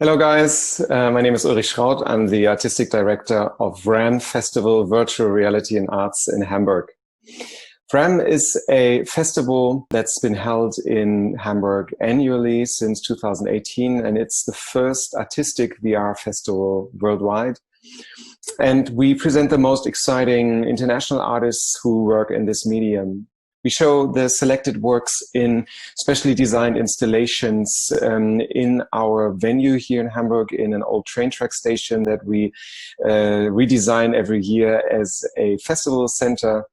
Hello guys, my name is Ulrich Schrauth. I'm the Artistic Director of VRAM Festival Virtual Reality and Arts in Hamburg. VRAM is a festival that's been held in Hamburg annually since 2018, and it's the first artistic VR festival worldwide. And we present the most exciting international artists who work in this medium. We show the selected works in specially designed installations in our venue here in Hamburg, in an old train track station that we redesign every year as a festival center.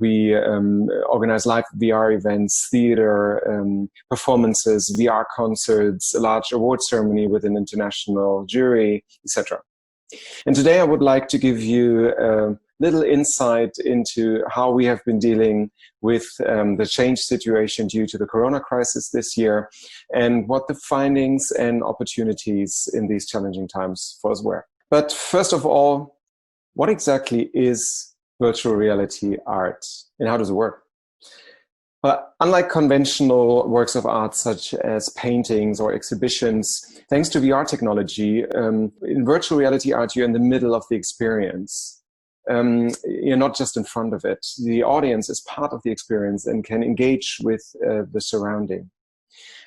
We organize live VR events, theater performances, VR concerts, a large award ceremony with an international jury, etc. And today I would like to give you a little insight into how we have been dealing with the change situation due to the corona crisis this year, and what the findings and opportunities in these challenging times for us were. But first of all, what exactly is virtual reality art and how does it work? But unlike conventional works of art such as paintings or exhibitions, thanks to VR technology, in virtual reality art, you're in the middle of the experience. You're not just in front of it. The audience is part of the experience and can engage with the surrounding.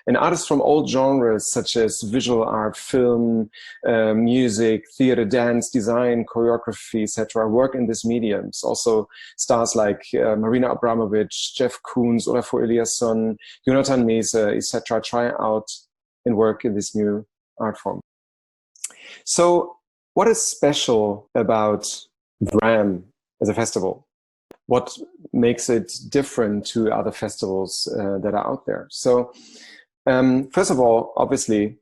And artists from all genres such as visual art, film, music, theater, dance, design, choreography, etc. work in these mediums. Also stars like Marina Abramovic, Jeff Koons, Olafur Eliasson, Jonathan Mese, etc. try out and work in this new art form. So what is special about VRAM as a festival? What makes it different to other festivals that are out there? So first of all, obviously,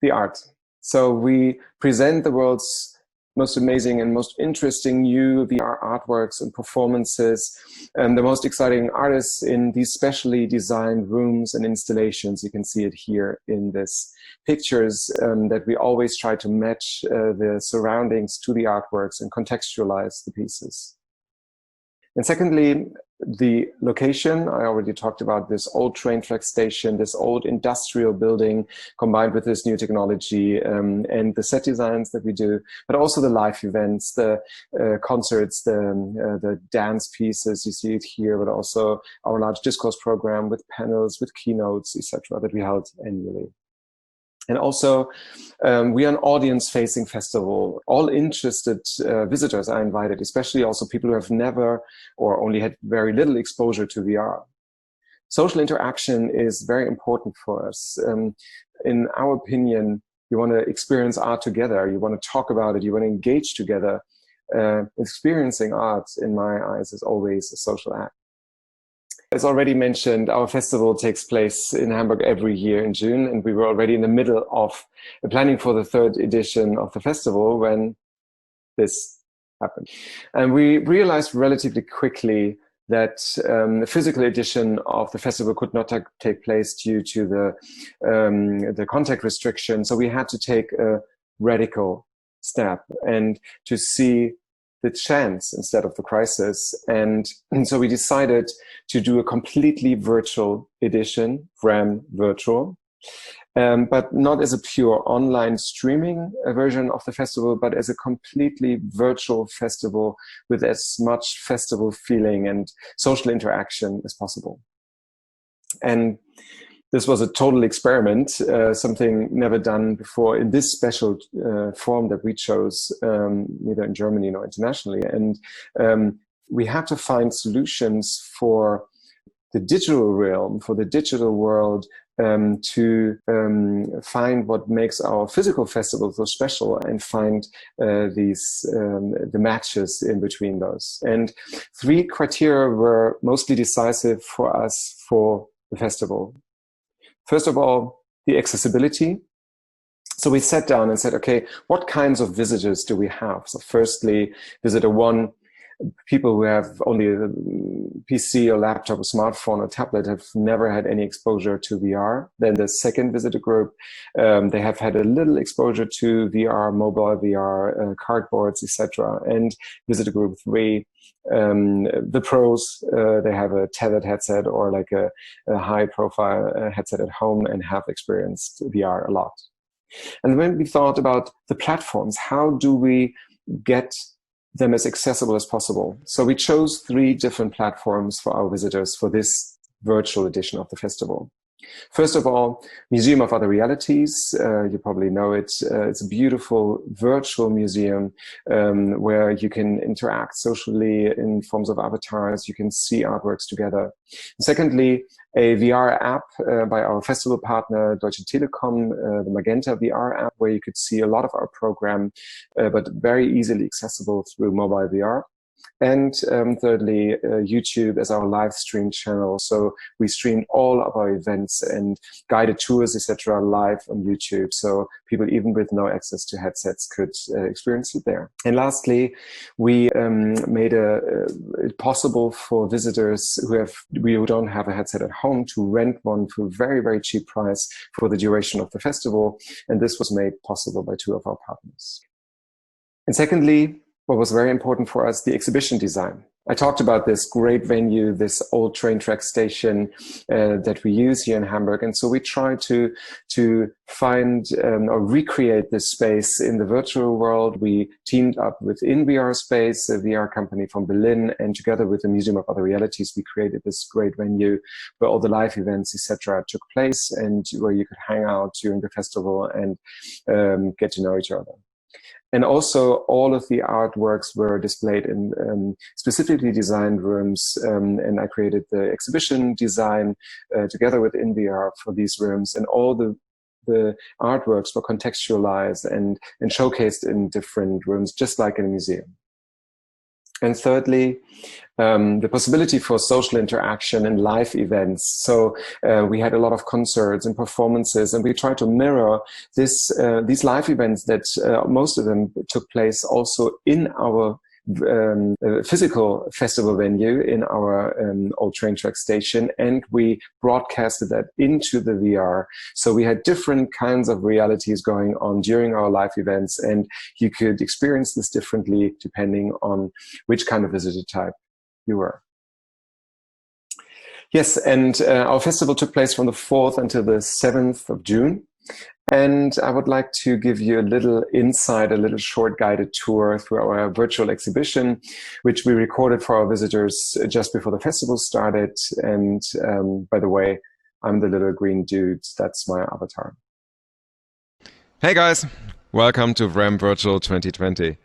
the art. So we present the world's most amazing and most interesting new VR artworks and performances, and the most exciting artists in these specially designed rooms and installations. You can see it here in this pictures that we always try to match the surroundings to the artworks and contextualize the pieces. And secondly, the location. I already talked about this old train track station, this old industrial building combined with this new technology, and the set designs that we do, but also the live events, the concerts, the dance pieces, you see it here, but also our large discourse program with panels, with keynotes, etc. that we held annually. And also, we are an audience-facing festival. All interested visitors are invited, especially also people who have never or only had very little exposure to VR. Social interaction is very important for us. In our opinion, you want to experience art together, you want to talk about it, you want to engage together. Experiencing art, in my eyes, is always a social act. As already mentioned, our festival takes place in Hamburg every year in June, and we were already in the middle of planning for the third edition of the festival when this happened. And we realized relatively quickly that the physical edition of the festival could not take place due to the contact restriction. So we had to take a radical step and to see the chance instead of the crisis. And so we decided to do a completely virtual edition, VRAM Virtual, but not as a pure online streaming version of the festival, but as a completely virtual festival with as much festival feeling and social interaction as possible. And this was a total experiment, something never done before in this special form that we chose, neither in Germany nor internationally. And we had to find solutions for the digital realm, for the digital world, to find what makes our physical festival so special and find the matches in between those. And three criteria were mostly decisive for us for the festival. First of all, the accessibility. So we sat down and said, okay, what kinds of visitors do we have? So firstly, visitor one, people who have only a PC or laptop or smartphone or tablet have never had any exposure to VR. Then the second visitor group, they have had a little exposure to VR, mobile VR, cardboards, etc. And visitor group three, the pros, they have a tethered headset or like a high profile headset at home and have experienced VR a lot. And then we thought about the platforms. How do we get them as accessible as possible? So we chose 3 different platforms for our visitors for this virtual edition of the festival. First of all, Museum of Other Realities. You probably know it. It's a beautiful virtual museum where you can interact socially in forms of avatars. You can see artworks together. Secondly, a VR app by our festival partner, Deutsche Telekom, the Magenta VR app, where you could see a lot of our program, but very easily accessible through mobile VR. And thirdly, YouTube as our live stream channel. So we stream all of our events and guided tours, etc., live on YouTube. So people even with no access to headsets could experience it there. And lastly, we made it possible for visitors who don't have a headset at home to rent one for a very, very cheap price for the duration of the festival. And this was made possible by 2 of our partners. And secondly, what was very important for us, the exhibition design. I talked about this great venue, this old train track station that we use here in Hamburg. And so we tried to find or recreate this space in the virtual world. We teamed up with VR Space, a VR company from Berlin, and together with the Museum of Other Realities, we created this great venue where all the live events, etc., took place and where you could hang out during the festival and get to know each other. And also all of the artworks were displayed in specifically designed rooms. And I created the exhibition design together with InVR for these rooms. And all the artworks were contextualized and showcased in different rooms, just like in a museum. And thirdly, the possibility for social interaction and live events. So we had a lot of concerts and performances, and we tried to mirror these live events that most of them took place also in our physical festival venue in our old train track station, and we broadcasted that into the VR. So we had different kinds of realities going on during our live events, and you could experience this differently depending on which kind of visitor type you were. Yes, and our festival took place from the 4th until the 7th of June. And I would like to give you a little insight, a little short guided tour through our virtual exhibition, which we recorded for our visitors just before the festival started. And by the way, I'm the little green dude. That's my avatar. Hey guys, welcome to VRHAM Virtual 2020.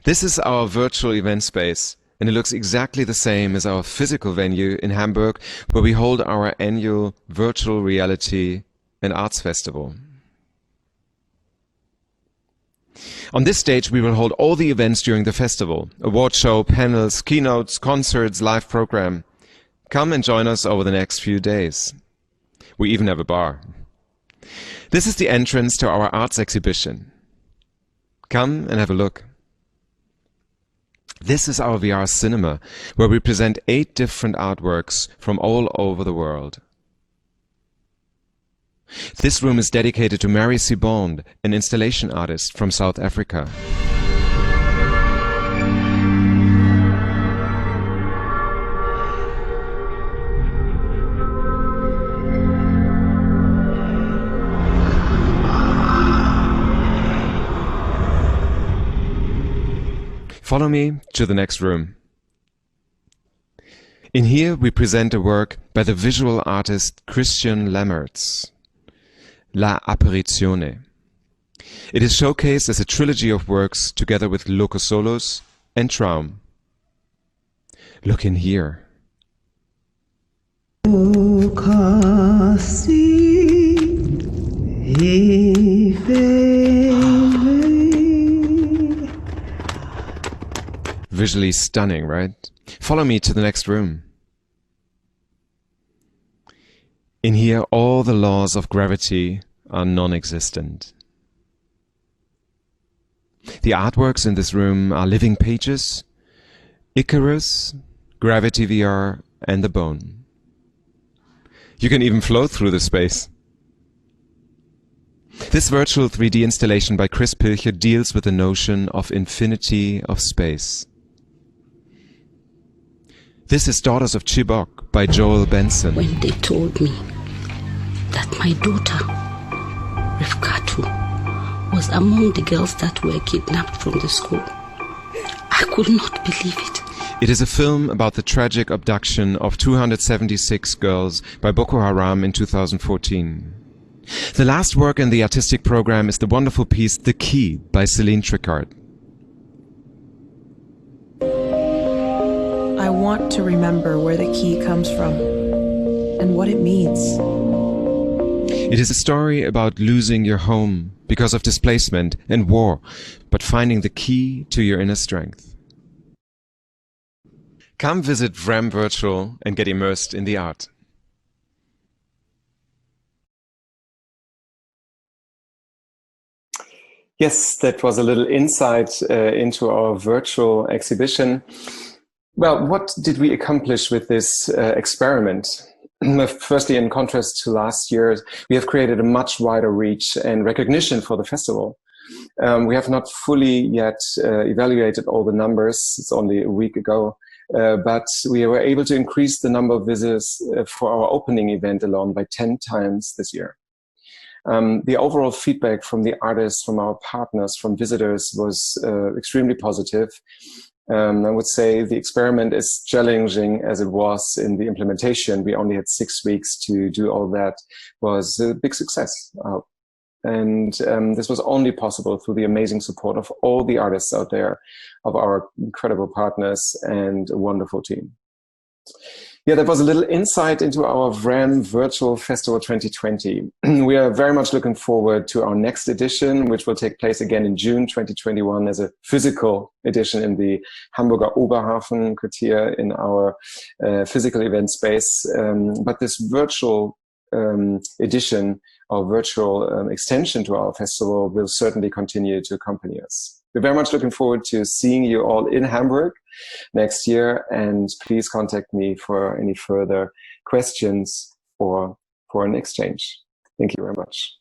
This is our virtual event space, and it looks exactly the same as our physical venue in Hamburg, where we hold our annual virtual reality and arts festival. On this stage, we will hold all the events during the festival: award show, panels, keynotes, concerts, live program. Come and join us over the next few days. We even have a bar. This is the entrance to our arts exhibition. Come and have a look. This is our VR cinema, where we present 8 different artworks from all over the world. This room is dedicated to Mary Sibond, an installation artist from South Africa. Follow me to the next room. In here we present a work by the visual artist Christian Lammertz, La Apparizione. It is showcased as a trilogy of works together with Locus Solus and Traum. Look in here. Visually stunning, right? Follow me to the next room. In here, all the laws of gravity are non-existent. The artworks in this room are Living Pages, Icarus, Gravity VR, and The Bone. You can even float through the space. This virtual 3D installation by Chris Pilcher deals with the notion of infinity of space. This is Daughters of Chibok by Joel Benson. When they told me that my daughter Rifkatu was among the girls that were kidnapped from the school. I could not believe it. It is a film about the tragic abduction of 276 girls by Boko Haram in 2014. The last work in the artistic program is the wonderful piece The Key by Céline Tricard. I want to remember where the key comes from and what it means. It is a story about losing your home because of displacement and war, but finding the key to your inner strength. Come visit VRAM Virtual and get immersed in the art. Yes, that was a little insight into our virtual exhibition. Well, what did we accomplish with this experiment? Firstly, in contrast to last year, we have created a much wider reach and recognition for the festival. We have not fully yet evaluated all the numbers. It's only a week ago. But we were able to increase the number of visitors for our opening event alone by 10 times this year. The overall feedback from the artists, from our partners, from visitors was extremely positive. I would say the experiment, as challenging as it was in the implementation, we only had 6 weeks to do all that, was a big success. And this was only possible through the amazing support of all the artists out there, of our incredible partners and a wonderful team. Yeah, that was a little insight into our VRAM Virtual Festival 2020. We are very much looking forward to our next edition, which will take place again in June 2021 as a physical edition in the Hamburger Oberhafen quartier in our physical event space. But this virtual edition or virtual extension to our festival will certainly continue to accompany us. We're very much looking forward to seeing you all in Hamburg next year, and please contact me for any further questions or for an exchange. Thank you very much.